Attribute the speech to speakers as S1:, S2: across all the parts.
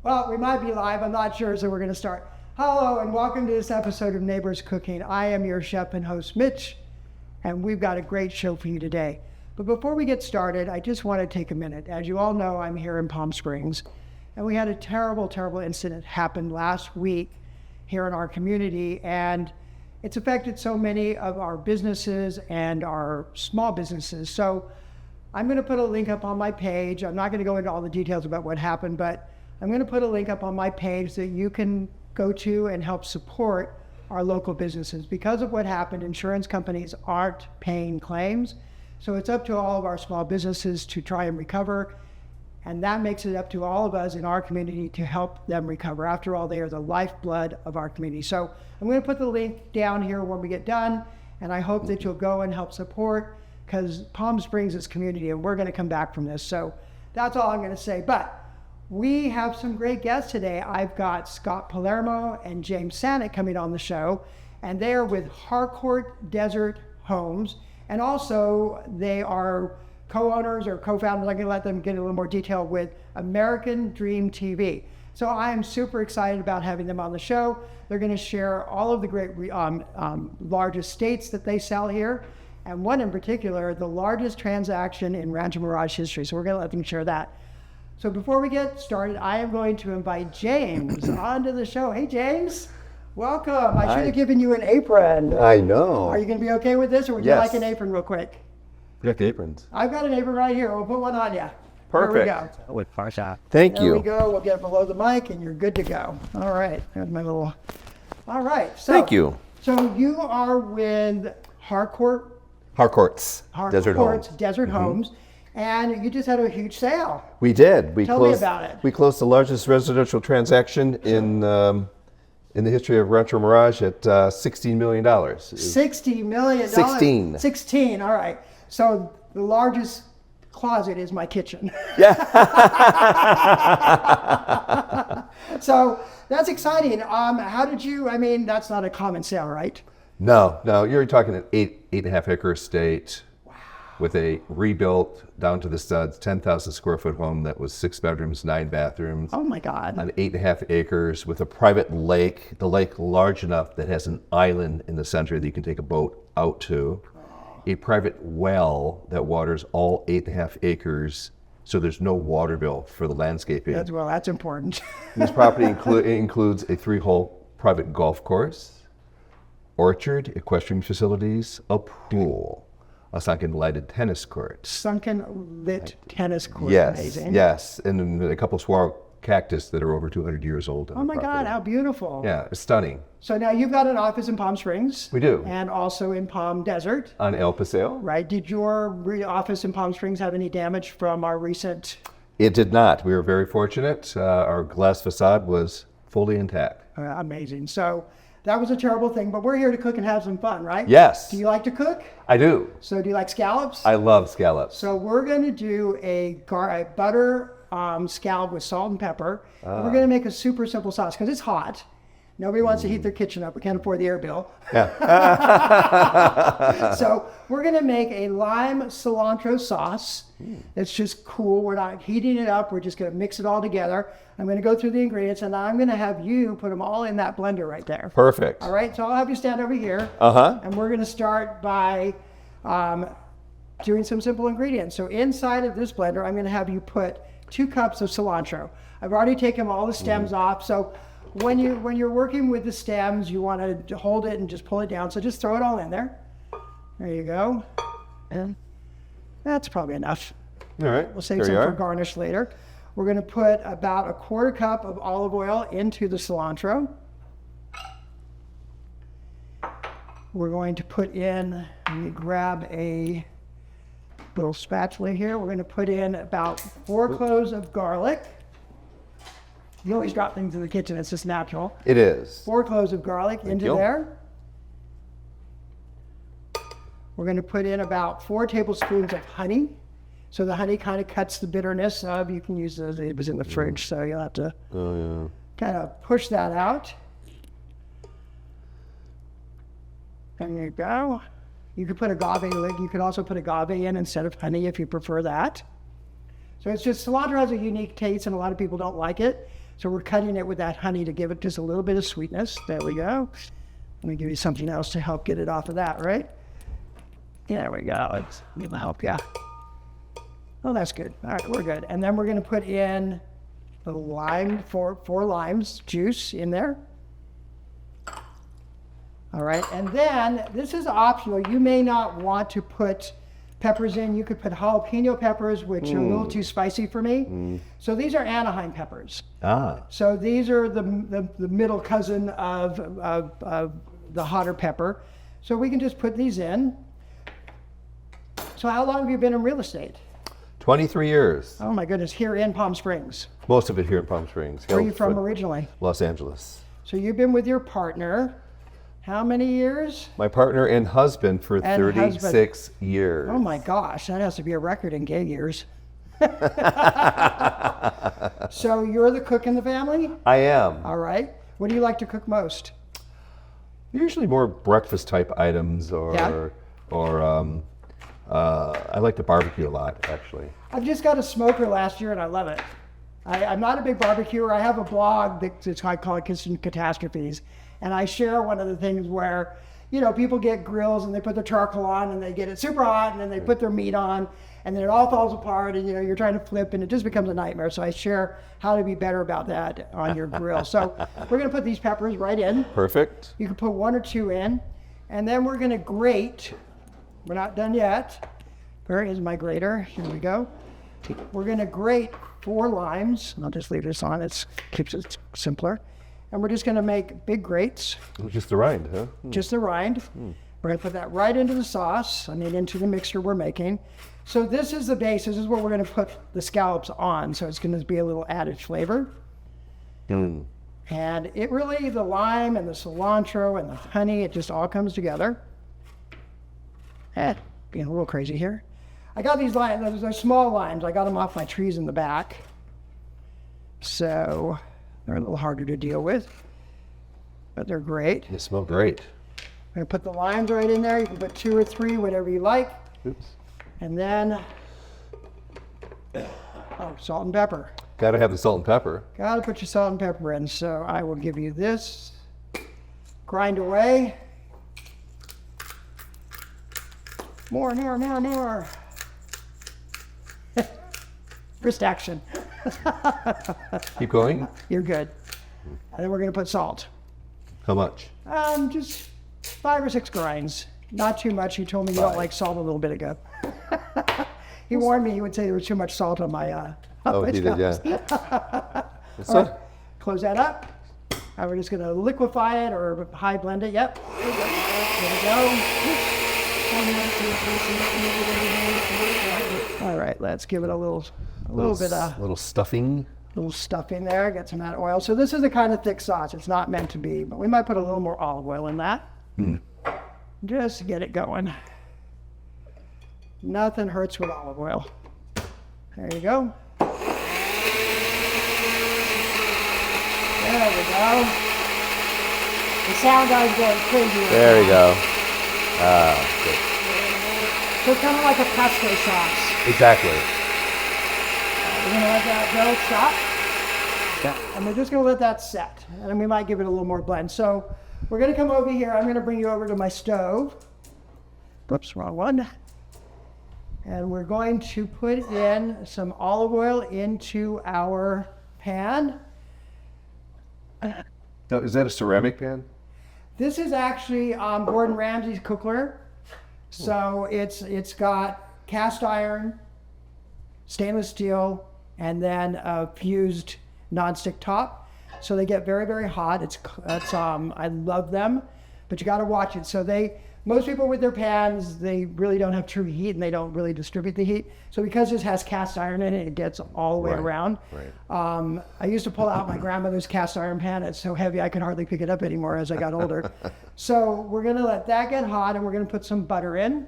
S1: Well, we might be live, I'm not sure, so we're gonna start. Hello and welcome to this episode of Neighbors Cooking. I am your chef and host, Mitch, and we've got a great show for you today. But before we get started, I just want to take a minute. As you all know, I'm here in Palm Springs, and we had a terrible, terrible incident happen last week here in our community, and it's affected so many of our businesses and our small businesses. So I'm gonna put a link up on my page. I'm not gonna go into all the details about what happened, but I'm going to put a link up on my page that you can go to and help support our local businesses. Because of what happened, insurance companies aren't paying claims. So it's up to all of our small businesses to try and recover. And that makes it up to all of us in our community to help them recover. After all, they are the lifeblood of our community. So I'm going to put the link down here when we get done. And I hope that you'll go and help support, because Palm Springs is community and we're going to come back from this. So that's all I'm going to say. But we have some great guests today. I've got Scott Palermo and James Sanak coming on the show, and they are with Harcourt Desert Homes, and also they are co-owners or co-founders. I'm going to let them get a little more detail with American Dream TV. So I am super excited about having them on the show. They're going to share all of the great large estates that they sell here, and one in particular, the largest transaction in Rancho Mirage history. So we're going to let them share that. So before we get started, I am going to invite James onto the show. Hey, James, welcome. I should have given you an apron.
S2: I know.
S1: Are you going to be okay with this, or would you like an apron real quick?
S2: We got the aprons.
S1: I've got an apron right here. We'll put one on you.
S2: Perfect.
S1: There we go.
S3: With Farsha.
S2: Thank you.
S1: There we go. We'll get it below the mic, and you're good to go. All right. There's my little... All right. So,
S2: Thank you.
S1: So you are with Harcourt's
S2: Desert Homes.
S1: Desert Homes. And you just had a huge sale.
S2: We did.
S1: Tell me about it.
S2: We closed the largest residential transaction in the history of Rancho Mirage at $16 million.
S1: $60 million.
S2: 16.
S1: 16. All right. So the largest closet is my kitchen.
S2: Yeah.
S1: So that's exciting. How did you? I mean, that's not a common sale, right?
S2: No. You're talking an 8.5 acre estate. With a rebuilt down to the studs 10,000 square foot home that was 6 bedrooms, 9 bathrooms.
S1: Oh my God.
S2: On 8.5 acres with a private lake, the lake large enough that has an island in the center that you can take a boat out to. A private well that waters all 8.5 acres, so there's no water bill for the landscaping.
S1: That's important.
S2: This property includes a 3-hole private golf course, orchard, equestrian facilities, a pool. A sunken lighted tennis court.
S1: Sunken lit tennis court.
S2: Yes,
S1: Amazing.
S2: yes, and a couple of saguaro cactus that are over 200 years old.
S1: Oh my God, how beautiful.
S2: Yeah, it's stunning.
S1: So now you've got an office in Palm Springs.
S2: We do.
S1: And also in Palm Desert.
S2: On El Paseo.
S1: Right. Did your office in Palm Springs have any damage from our recent?
S2: It did not. We were very fortunate. Our glass facade was fully intact.
S1: Amazing. So that was a terrible thing, but we're here to cook and have some fun, right?
S2: Yes.
S1: Do you like to cook?
S2: I do.
S1: So do you like scallops?
S2: I love scallops.
S1: So we're going to do a butter scallop with salt and pepper. And we're going to make a super simple sauce because it's hot. Nobody wants to heat their kitchen up. We can't afford the air bill.
S2: Yeah.
S1: So we're going to make a lime cilantro sauce. It's just cool. We're not heating it up. We're just going to mix it all together. I'm going to go through the ingredients, and I'm going to have you put them all in that blender right there.
S2: Perfect.
S1: All right, so I'll have you stand over here. And we're going to start by doing some simple ingredients. So inside of this blender, I'm going to have you put 2 cups of cilantro. I've already taken all the stems off. So when you're working with the stems, you want to hold it and just pull it down. So just throw it all in there. There you go. And that's probably enough.
S2: All right.
S1: We'll save some for garnish later. We're going to put about a 1/4 cup of olive oil into the cilantro. We're going to put in, let me grab a little spatula here. We're going to put in about 4 cloves of garlic. You always drop things in the kitchen, it's just natural.
S2: It is.
S1: 4 cloves of garlic into there. We're going to put in about 4 tablespoons of honey. So the honey kind of cuts the bitterness of, you can use those, it was in the fridge, so you'll have to kind of push that out. There you go. You could put agave, you could also put agave in instead of honey if you prefer that. So it's just, cilantro has a unique taste and a lot of people don't like it. So we're cutting it with that honey to give it just a little bit of sweetness. There we go. Let me give you something else to help get it off of that, right? Yeah, there we go. It'll help you. Oh, that's good. All right, we're good. And then we're going to put in the lime, four limes juice in there. All right, and then this is optional. You may not want to put peppers in. You could put jalapeno peppers, which are a little too spicy for me. So these are Anaheim peppers. So these are the middle cousin of the hotter pepper. So we can just put these in. So how long have you been in real estate?
S2: 23 years.
S1: Oh my goodness, here in Palm Springs.
S2: Most of it here in Palm Springs.
S1: Where are you from originally?
S2: Los Angeles.
S1: So you've been with your partner, how many years?
S2: My partner and husband for 36 years.
S1: Oh my gosh, that has to be a record in gay years. So you're the cook in the family?
S2: I am.
S1: All right. What do you like to cook most?
S2: Usually more breakfast type items or I like to barbecue a lot, actually.
S1: I've just got a smoker last year and I love it. I'm not a big barbecuer. I have a blog that's I call it Kitchen Catastrophes. And I share one of the things where, you know, people get grills and they put their charcoal on and they get it super hot and then they put their meat on and then it all falls apart and, you know, you're trying to flip and it just becomes a nightmare. So I share how to be better about that on your grill. So we're going to put these peppers right in.
S2: Perfect.
S1: You can put 1 or 2 in. And then we're going to grate. We're not done yet. Where is my grater? Here we go. We're going to grate 4 limes. I'll just leave this on. It keeps it simpler. And we're just going to make big grates.
S2: Just the rind, huh?
S1: Just the rind. We're going to put that right into the sauce, into the mixture we're making. So this is the base. This is where we're going to put the scallops on. So it's going to be a little added flavor. And it really, the lime and the cilantro and the honey, it just all comes together. Being a little crazy here. I got these limes, they're small limes. I got them off my trees in the back. So they're a little harder to deal with, but they're great.
S2: They smell great.
S1: I'm gonna put the limes right in there. You can put 2 or 3, whatever you like.
S2: Oops.
S1: And then, salt and pepper.
S2: Gotta have the salt and pepper.
S1: Gotta put your salt and pepper in. So I will give you this. Grind away. More. Wrist action.
S2: Keep going.
S1: You're good. And then we're going to put salt.
S2: How much?
S1: Just 5 or 6 grinds. Not too much. He told me you don't like salt a little bit ago. He warned me he would say there was too much salt on my
S2: he did, yeah.
S1: All right. Close that up. And we're just going to liquefy it or high blend it. Yep. There we go. All right, let's give it a little bit of
S2: little stuffing.
S1: Little stuff in there. Get some of that oil. So this is the kind of thick sauce. It's not meant to be, but we might put a little more olive oil in that. Just to get it going. Nothing hurts with olive oil. There you go. There we go. The sound guy's going crazy right
S2: There we
S1: now.
S2: go. Good.
S1: So it's kind of like a pesto sauce.
S2: Exactly.
S1: We're going to let that go, stop. Yeah. And we're just going to let that set. And then we might give it a little more blend. So we're going to come over here. I'm going to bring you over to my stove. Whoops, wrong one. And we're going to put in some olive oil into our pan.
S2: Now, is that a ceramic pan?
S1: This is actually Gordon Ramsay's cookware. So it's got cast iron, stainless steel, and then a fused nonstick top. So they get very, very hot. I love them, but you got to watch it. So most people with their pans, they really don't have true heat and they don't really distribute the heat. So because this has cast iron in it, it gets all the way around.
S2: Right.
S1: I used to pull out my grandmother's cast iron pan. It's so heavy I could hardly pick it up anymore as I got older. So we're going to let that get hot and we're going to put some butter in.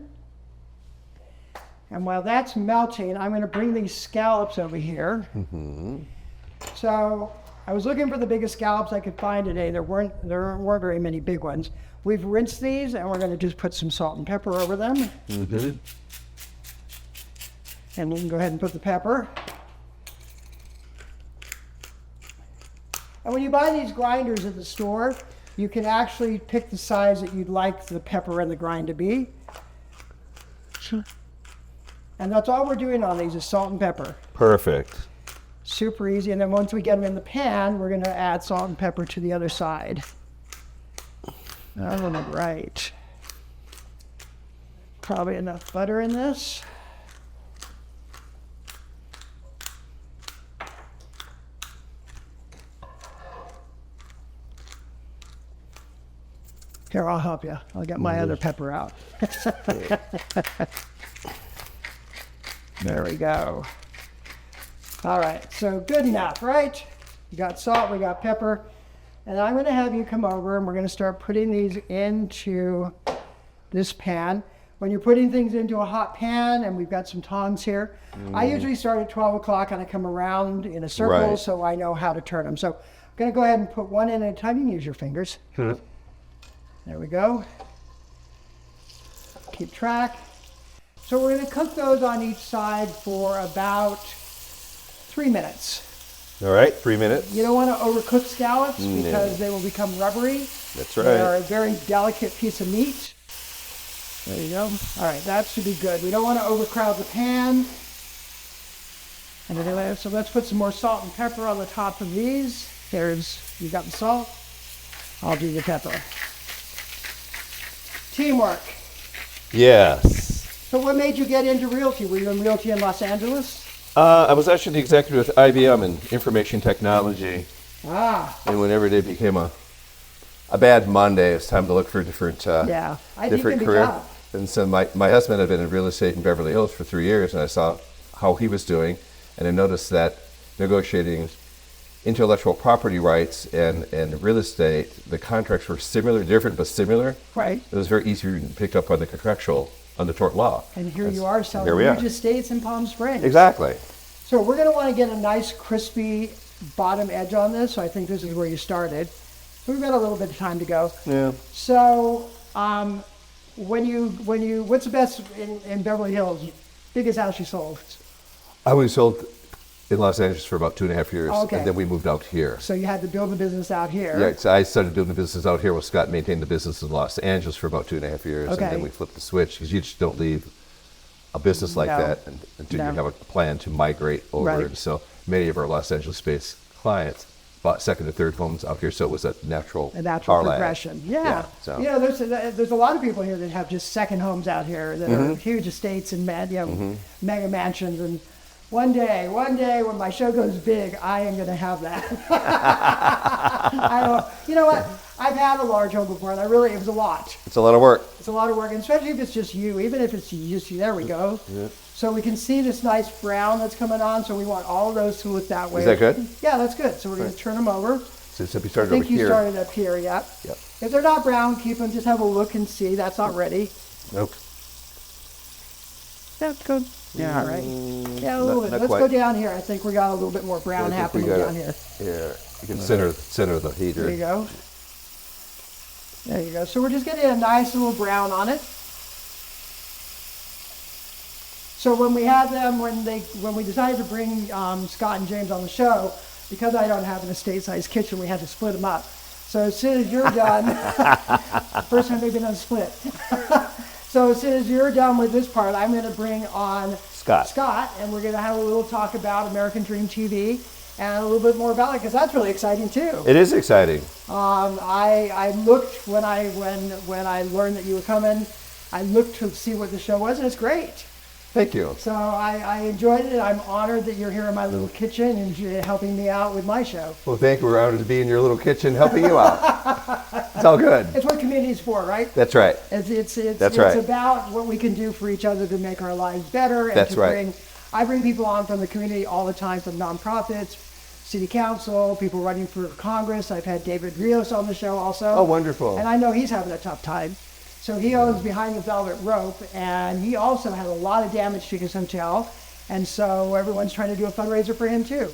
S1: And while that's melting, I'm going to bring these scallops over here. So I was looking for the biggest scallops I could find today. There weren't very many big ones. We've rinsed these and we're going to just put some salt and pepper over them. And we can go ahead and put the pepper. And when you buy these grinders at the store, you can actually pick the size that you'd like the pepper and the grind to be. And that's all we're doing on these is salt and pepper.
S2: Perfect.
S1: Super easy. And then once we get them in the pan, we're going to add salt and pepper to the other side. Oh, right. Probably enough butter in this. Here, I'll help you. I'll get my other pepper out. There we go. All right, so good enough, right? We got salt, we got pepper. And I'm gonna have you come over and we're gonna start putting these into this pan. When you're putting things into a hot pan, and we've got some tongs here, I usually start at 12 o'clock and I come around in a circle so I know how to turn them. So I'm gonna go ahead and put one in at a time. You can use your fingers. There we go. Keep track. So we're gonna cook those on each side for about 3 minutes.
S2: All right, 3 minutes.
S1: You don't want to overcook scallops because they will become rubbery.
S2: That's right.
S1: They are a very delicate piece of meat. There you go. All right, that should be good. We don't want to overcrowd the pan. And anyway, so let's put some more salt and pepper on the top of these. You got the salt. I'll do the pepper. Teamwork.
S2: Yes.
S1: So what made you get into realty? Were you in realty in Los Angeles?
S2: I was actually the executive with IBM in information technology. And whenever they became a bad Monday, it's time to look for a different different career. And so my husband had been in real estate in Beverly Hills for 3 years, and I saw how he was doing, and I noticed that negotiating intellectual property rights and real estate, the contracts were similar, different but similar.
S1: Right.
S2: It was very easy to pick up on the contractual, on the tort law.
S1: And here you are selling huge estates in Palm Springs.
S2: Exactly.
S1: So we're going to want to get a nice crispy bottom edge on this. So I think this is where you started. We've got a little bit of time to go.
S2: Yeah.
S1: So what's the best in Beverly Hills? Biggest house you sold?
S2: I only sold in Los Angeles for about 2.5 years,
S1: okay.
S2: And then we moved out here.
S1: So you had to build the business out here.
S2: Yeah, so I started doing the business out here while Scott maintained the business in Los Angeles for about 2.5 years,
S1: okay.
S2: And then we flipped the switch because you just don't leave a business like that until you have a plan to migrate over.
S1: Right.
S2: And so many of our Los Angeles-based clients bought second or third homes out here, so it was a natural
S1: progression. Yeah.
S2: So.
S1: You know, there's a lot of people here that have just second homes out here that are huge estates and mega mansions. And one day when my show goes big, I am going to have that. You know what? I've had a large home before, and it was a lot.
S2: It's a lot of work.
S1: It's a lot of work, and especially if it's just you. Even if it's just you, there we go. Yeah. So we can see this nice brown that's coming on, so we want all of those to look that way.
S2: Is that good?
S1: Yeah, that's good. So we're going to turn them over.
S2: So we started
S1: I
S2: over
S1: think you
S2: here.
S1: started up here, yeah.
S2: Yep.
S1: If they're not brown, keep them. Just have a look and see. That's not ready.
S2: Nope.
S1: That's good. Yeah, all right. Yeah, a little bit. Let's go down here. I think we got a little bit more brown happening down here.
S2: Yeah, you can center the heater.
S1: There you go. There you go. So we're just getting a nice little brown on it. So when we had them, when we decided to bring Scott and James on the show, because I don't have an estate-sized kitchen, we had to split them up. So as soon as you're done, first time they've been on split. So as soon as you're done with this part, I'm going to bring on Scott, and we're going to have a little talk about American Dream TV and a little bit more about it, because that's really exciting too.
S2: It is exciting.
S1: I looked when I learned that you were coming. I looked to see what the show was, and it's great.
S2: Thank you.
S1: So I enjoyed it. I'm honored that you're here in my little kitchen and helping me out with my show.
S2: Well, thank you. We're honored to be in your little kitchen helping you out. It's all good.
S1: It's what community is for, right?
S2: That's right.
S1: It's
S2: right.
S1: about what we can do for each other to make our lives better. And
S2: That's right.
S1: I bring people on from the community all the time, from nonprofits, city council, people running for Congress. I've had David Rios on the show also.
S2: Oh, wonderful.
S1: And I know he's having a tough time. So he owns Behind the Velvet Rope, and he also had a lot of damage to his hotel, and so everyone's trying to do a fundraiser for him too.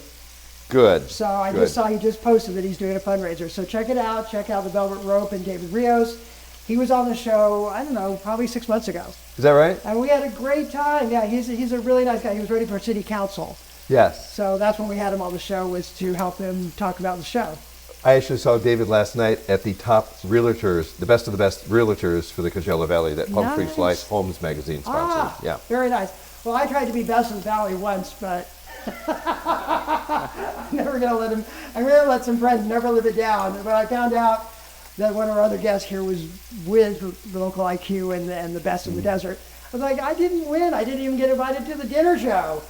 S2: Good.
S1: So I just saw he just posted that he's doing a fundraiser. So check it out. Check out the Velvet Rope and David Rios. He was on the show, I don't know, probably 6 months ago.
S2: Is that right?
S1: And we had a great time. Yeah, he's a really nice guy. He was ready for city council.
S2: Yes.
S1: So that's when we had him on the show, was to help him talk about the show.
S2: I actually saw David last night at the top realtors, the best of the best realtors for the Coachella Valley that Palm Springs Life Homes magazine sponsored. Yeah.
S1: Very nice. Well, I tried to be best in the valley once, but I'm gonna let some friends never live it down. But I found out that one of our other guests here was with the local IQ and the best in the desert. I was like, I didn't win. I didn't even get invited to the dinner show.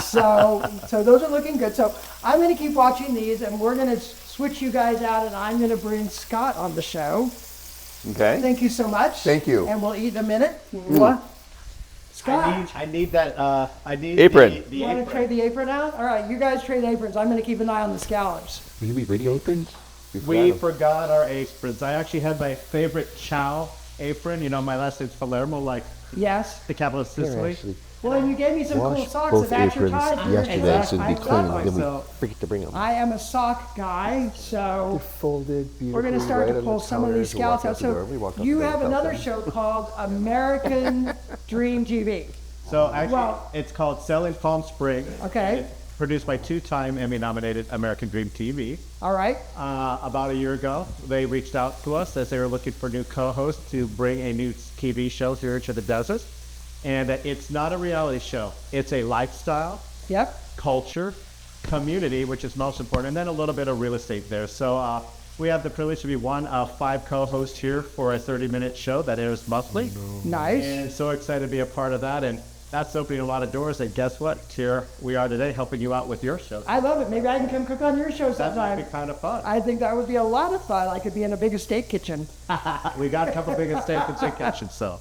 S1: so those are looking good. So I'm going to keep watching these, and we're going to switch you guys out, and I'm going to bring Scott on the show.
S2: Okay.
S1: Thank you so much.
S2: Thank you.
S1: And we'll eat in a minute. What? Scott.
S3: I need that. I need
S2: Apron.
S3: The
S1: You want to trade the apron out? All right, you guys trade aprons. I'm going to keep an eye on the scallops.
S2: Will you be radio aprons?
S3: We forgot our aprons. I actually had my favorite chow apron. You know, my last name's Palermo, like
S1: Yes.
S3: the capital of Sicily.
S1: Well, and you gave me some cool socks
S2: both
S1: that match your
S2: aprons
S1: ties.
S2: yesterday, so it'd be
S1: I
S2: clean.
S1: love
S2: Then we
S3: So-
S2: forget to bring them.
S1: I am a sock guy, so
S2: Folded beautifully.
S1: we're going to start to pull some of these scallops out. So you have another show called American Dream TV.
S3: So actually,
S1: Well-
S3: it's called Selling Palm Springs.
S1: Okay.
S3: It's produced by two-time Emmy-nominated American Dream TV.
S1: All right.
S3: About a year ago, they reached out to us as they were looking for new co-hosts to bring a new TV show here to the desert. And it's not a reality show. It's a lifestyle,
S1: Yep.
S3: culture, community, which is most important, and then a little bit of real estate there. So we have the privilege to be one of 5 co-hosts here for a 30-minute show that airs monthly.
S1: Nice.
S3: And so excited to be a part of that. And that's opening a lot of doors. And guess what? Here we are today helping you out with your show.
S1: I love it. Maybe I can come cook on your show
S3: That would
S1: sometime.
S3: be kind of fun.
S1: I think that would be a lot of fun. I could be in a big estate kitchen.
S3: We got a couple big estates and kitchens, so.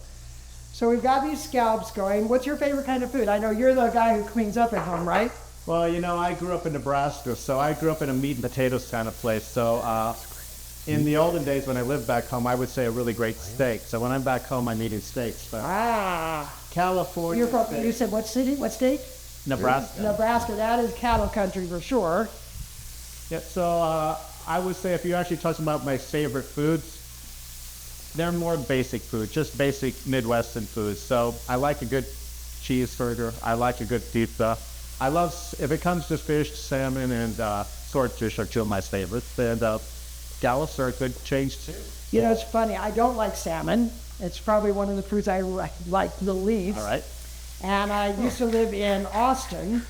S1: So we've got these scallops going. What's your favorite kind of food? I know you're the guy who cleans up at home, right?
S3: Well, you know, I grew up in Nebraska, so I grew up in a meat and potatoes kind of place. So in the olden days when I lived back home, I would say a really great steak. So when I'm back home, I'm eating steaks. But California,
S1: You're from, you said what city? What state?
S3: Nebraska.
S1: Nebraska. That is cattle country for sure.
S3: Yeah, so I would say if you're actually talking about my favorite foods, they're more basic food, just basic Midwestern foods. So I like a good cheeseburger. I like a good pizza. I love, if it comes to fish, salmon, and swordfish are 2 of my favorites. And scallops are a good change too.
S1: You know, it's funny. I don't like salmon. It's probably one of the foods I like the least.
S3: All right.
S1: And I used to live in Austin,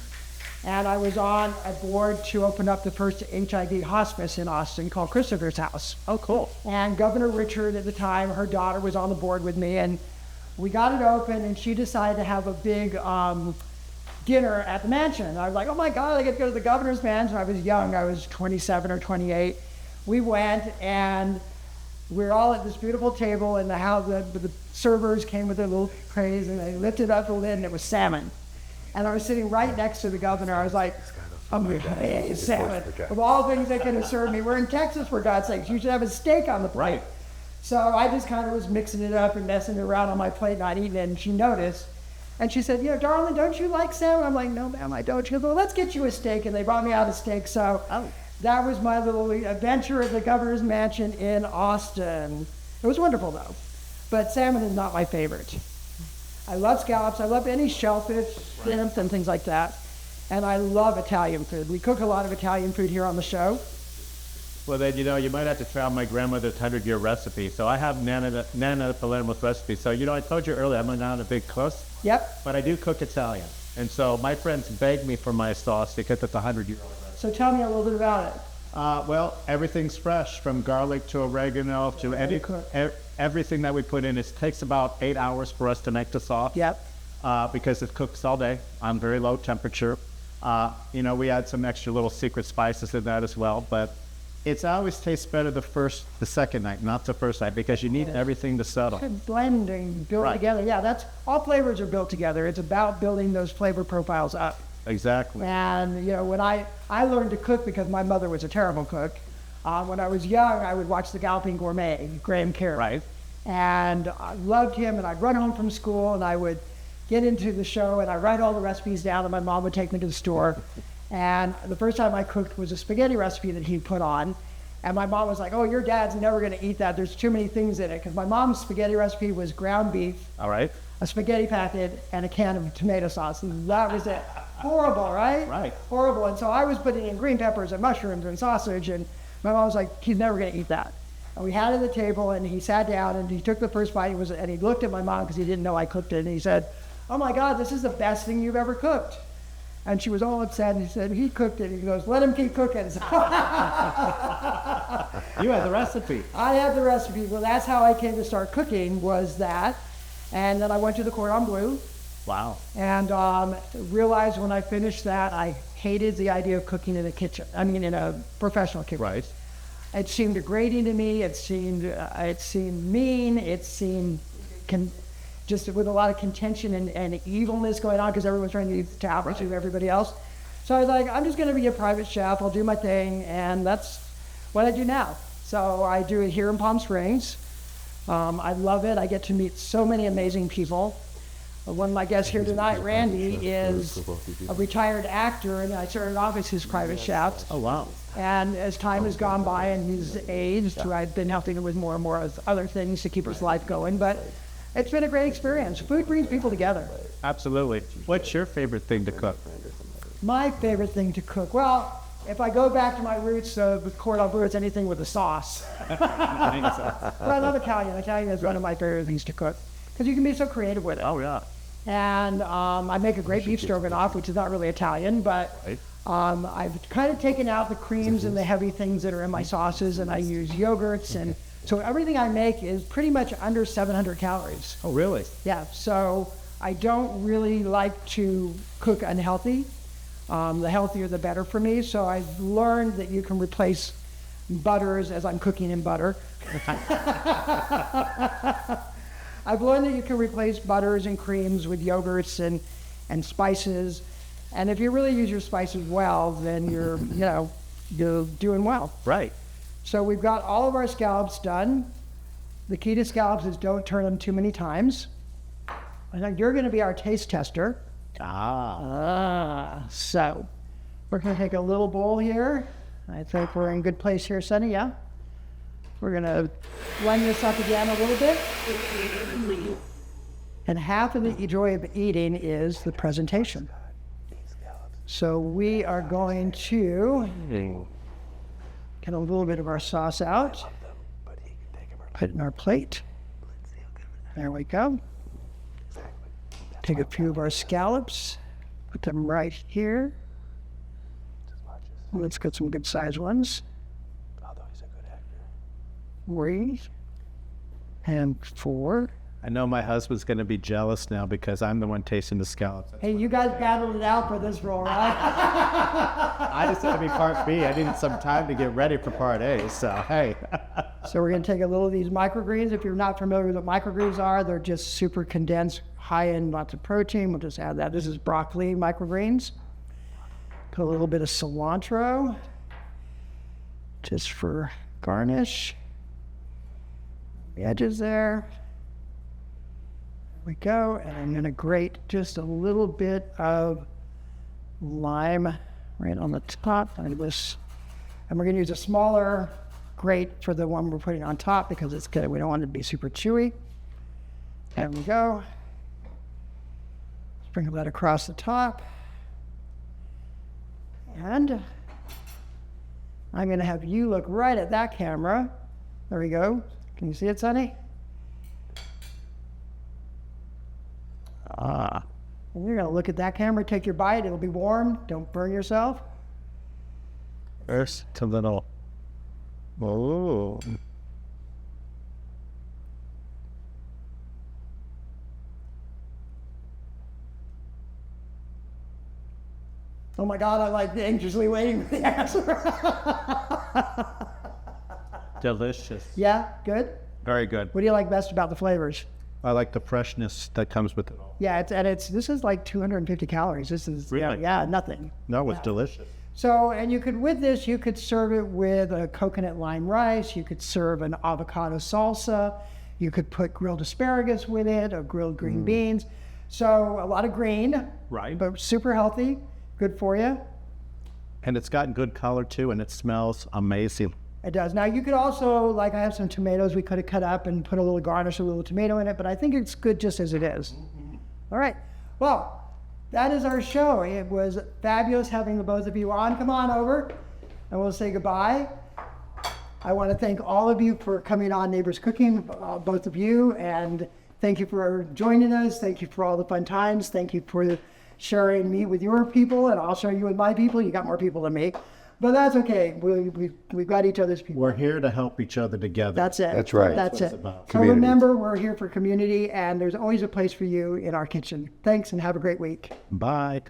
S1: and I was on a board to open up the first HIV hospice in Austin called Christopher's House.
S3: Oh, cool.
S1: And Governor Richard at the time, her daughter was on the board with me, and we got it open, and she decided to have a big dinner at the mansion. I was like, oh my God, I get to go to the governor's mansion. I was young, I was 27 or 28. We went, and we were all at this beautiful table, and the servers came with their little trays, and they lifted up the lid, and it was salmon. And I was sitting right next to the governor. I was like, oh my God, hey, salmon. Of all things they could have served me, we're in Texas, for God's sakes. You should have a steak on the plate.
S3: Right.
S1: So I just kind of was mixing it up and messing it around on my plate, not eating it, and she noticed. And she said, darling, don't you like salmon? I'm like, no, ma'am, I don't. She goes, well, let's get you a steak. And they brought me out a steak. So that was my little adventure at the governor's mansion in Austin. It was wonderful, though. But salmon is not my favorite. I love scallops. I love any shellfish, shrimp, and things like that. And I love Italian food. We cook a lot of Italian food here on the show.
S3: Well, then, you might have to try my grandmother's 100-year recipe. So I have Nana Palermo's recipe. So, I told you earlier, I'm not a big cook,
S1: Yep.
S3: but I do cook Italian. And so my friends begged me for my sauce because it's a 100-year-old recipe.
S1: So tell me a little bit about it.
S3: Well, everything's fresh, from garlic to oregano to everything that we put in. It takes about 8 hours for us to make the sauce.
S1: Yep.
S3: Because it cooks all day on very low temperature. We add some extra little secret spices in that as well, but it always tastes better the second night, not the first night, because you need everything to settle.
S1: Good blending, built
S3: Right.
S1: together. Yeah, that's all flavors are built together. It's about building those flavor profiles up.
S3: Exactly.
S1: And when I learned to cook because my mother was a terrible cook. When I was young, I would watch The Galloping Gourmet, Graham Carey.
S3: Right.
S1: And I loved him, and I'd run home from school, and I would get into the show, and I'd write all the recipes down, and my mom would take me to the store. And the first time I cooked was a spaghetti recipe that he put on. And my mom was like, oh, your dad's never going to eat that. There's too many things in it. Because my mom's spaghetti recipe was ground beef,
S3: All right.
S1: a spaghetti packet, and a can of tomato sauce. And that was it. Horrible, right?
S3: Right.
S1: Horrible. And so I was putting in green peppers and mushrooms and sausage. And My mom was like, he's never going to eat that. And we had it at the table, and he sat down, and he took the first bite, and he looked at my mom because he didn't know I cooked it, and he said, "Oh my God, this is the best thing you've ever cooked." And she was all upset, and he said, "He cooked it." He goes, "Let him keep cooking." So
S3: You had the recipe.
S1: I had the recipe. Well, that's how I came to start cooking, was that. And then I went to the Cordon Bleu,
S3: Wow.
S1: and realized when I finished that, I hated the idea of cooking in a kitchen. I mean, in a professional kitchen.
S3: Right.
S1: It seemed degrading to me. It seemed mean. It seemed just with a lot of contention and evilness going on because everyone's trying to eat the tapas of everybody else. So I was like, I'm just going to be a private chef. I'll do my thing, and that's what I do now. So I do it here in Palm Springs. I love it. I get to meet so many amazing people. One of my guests here tonight, Randy, is a retired actor, and I started off as his private chef.
S3: Oh, wow.
S1: And as time has gone by and he's aged, I've been helping him with more and more other things to keep his life going. But it's been a great experience. Food brings people together.
S3: Absolutely. What's your favorite thing to cook?
S1: My favorite thing to cook, well, if I go back to my roots with cordon bleu, it's anything with a sauce. But I love Italian. Italian is one of my favorite things to cook because you can be so creative with it.
S3: Oh, yeah.
S1: And I make a great beef stroganoff, which is not really Italian, but I've kind of taken out the creams and the heavy things that are in my sauces, and I use yogurts, and so everything I make is pretty much under 700 calories.
S3: Oh, really?
S1: Yeah, so I don't really like to cook unhealthy. The healthier the better for me, so I've learned that you can replace butters as I'm cooking in butter. I've learned that you can replace butters and creams with yogurts and spices. And if you really use your spices well, then you're doing well.
S3: Right.
S1: So we've got all of our scallops done. The key to scallops is don't turn them too many times. I think you're going to be our taste tester. So we're going to take a little bowl here. I think we're in good place here, Sonny, yeah? We're going to blend this up again a little bit. And half of the joy of eating is the presentation. So we are going to get a little bit of our sauce out, put it in our plate. There we go. Take a few of our scallops, put them right here. Let's get some good sized ones. 3 and 4.
S3: I know my husband's going to be jealous now because I'm the one tasting the scallops.
S1: Hey, you guys battled it out for this role, right?
S3: I just had to be part B. I needed some time to get ready for part A, so hey.
S1: So we're going to take a little of these microgreens. If you're not familiar with what microgreens are, they're just super condensed, high in lots of protein. We'll just add that. This is broccoli microgreens. Put a little bit of cilantro just for garnish. The edges there. There we go. And I'm going to grate just a little bit of lime right on the top of this. And we're going to use a smaller grate for the one we're putting on top because it's good. We don't want it to be super chewy. There we go. Sprinkle that across the top. And I'm going to have you look right at that camera. There we go. Can you see it, Sonny? And you're going to look at that camera, take your bite. It'll be warm. Don't burn yourself.
S3: First, a little. Oh.
S1: Oh my God, I'm like anxiously waiting for the answer.
S3: Delicious.
S1: Yeah, good?
S3: Very good.
S1: What do you like best about the flavors?
S3: I like the freshness that comes with it all.
S1: Yeah, this is like 250 calories. This is,
S3: Really?
S1: yeah, nothing.
S3: No, it's delicious.
S1: So, and with this, you could serve it with a coconut lime rice. You could serve an avocado salsa. You could put grilled asparagus with it or grilled green beans. So a lot of green,
S3: Right.
S1: but super healthy, good for you.
S3: And it's got good color too, and it smells amazing.
S1: It does. Now you could also, like I have some tomatoes we could have cut up and put a little garnish, a little tomato in it, but I think it's good just as it is. All right. Well, that is our show. It was fabulous having the both of you on. Come on over and we'll say goodbye. I want to thank all of you for coming on Neighbors Cooking, both of you, and thank you for joining us. Thank you for all the fun times. Thank you for sharing me with your people, and I'll share you with my people. You got more people than me, but that's okay. We've got each other's people.
S4: We're here to help each other together.
S1: That's it.
S2: That's right.
S1: That's
S4: That's
S1: it.
S4: what it's about.
S1: So remember, we're here for community, and there's always a place for you in our kitchen. Thanks, and have a great week.
S4: Bye.